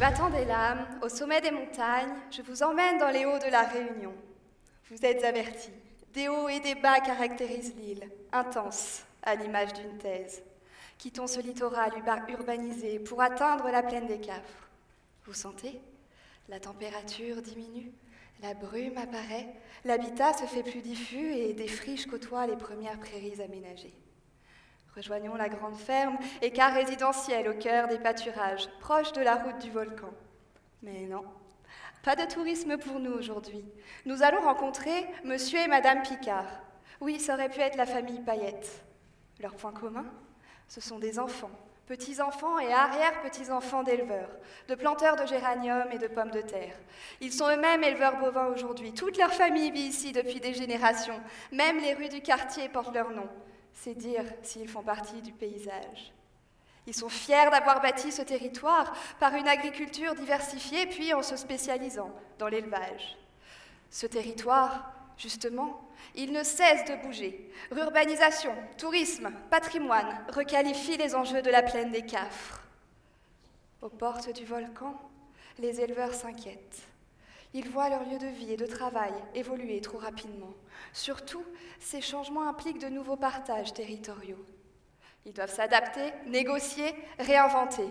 battant des lames, au sommet des montagnes, je vous emmène dans les hauts de la Réunion. Vous êtes avertis, des hauts et des bas caractérisent l'île, intense, à l'image d'une thèse. Quittons ce littoral urbanisé pour atteindre la plaine des Cafres. Vous sentez? La température diminue, la brume apparaît, l'habitat se fait plus diffus et des friches côtoient les premières prairies aménagées. Rejoignons la grande ferme, écart résidentiel au cœur des pâturages, proche de la route du volcan. Mais non, pas de tourisme pour nous aujourd'hui. Nous allons rencontrer Monsieur et Madame Picard. Oui, ça aurait pu être la famille Payette. Leur point commun, ce sont des enfants, petits-enfants et arrière-petits-enfants d'éleveurs, de planteurs de géraniums et de pommes de terre. Ils sont eux-mêmes éleveurs bovins aujourd'hui. Toute leur famille vit ici depuis des générations. Même les rues du quartier portent leur nom. C'est dire s'ils font partie du paysage. Ils sont fiers d'avoir bâti ce territoire par une agriculture diversifiée, puis en se spécialisant dans l'élevage. Ce territoire, justement, il ne cesse de bouger. Urbanisation, tourisme, patrimoine requalifient les enjeux de la plaine des Cafres. Aux portes du volcan, les éleveurs s'inquiètent. Ils voient leur lieu de vie et de travail évoluer trop rapidement. Surtout, ces changements impliquent de nouveaux partages territoriaux. Ils doivent s'adapter, négocier, réinventer.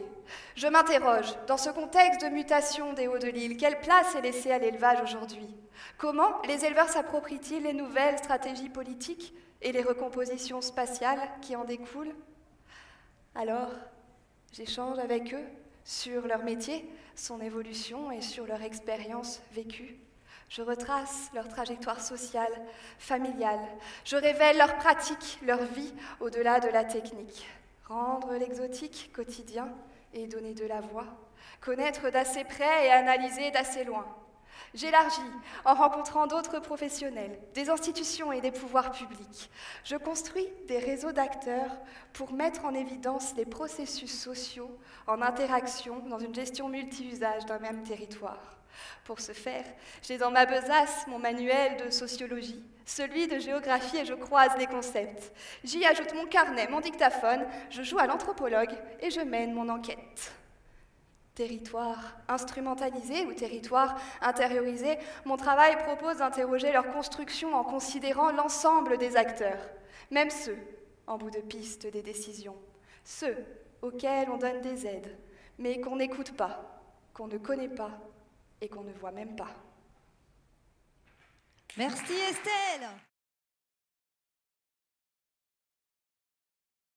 Je m'interroge, dans ce contexte de mutation des hauts de l'île, quelle place est laissée à l'élevage aujourd'hui? Comment les éleveurs s'approprient-ils les nouvelles stratégies politiques et les recompositions spatiales qui en découlent? Alors, j'échange avec eux sur leur métier, son évolution et sur leur expérience vécue. Je retrace leur trajectoire sociale, familiale. Je révèle leurs pratiques, leur vie au-delà de la technique. Rendre l'exotique quotidien et donner de la voix. Connaître d'assez près et analyser d'assez loin. J'élargis en rencontrant d'autres professionnels, des institutions et des pouvoirs publics. Je construis des réseaux d'acteurs pour mettre en évidence les processus sociaux en interaction dans une gestion multi-usage d'un même territoire. Pour ce faire, j'ai dans ma besace mon manuel de sociologie, celui de géographie et je croise les concepts. J'y ajoute mon carnet, mon dictaphone, je joue à l'anthropologue et je mène mon enquête. Territoire instrumentalisé ou territoire intériorisé, mon travail propose d'interroger leur construction en considérant l'ensemble des acteurs, même ceux en bout de piste des décisions, ceux auxquels on donne des aides, mais qu'on n'écoute pas, qu'on ne connaît pas et qu'on ne voit même pas. Merci Estelle.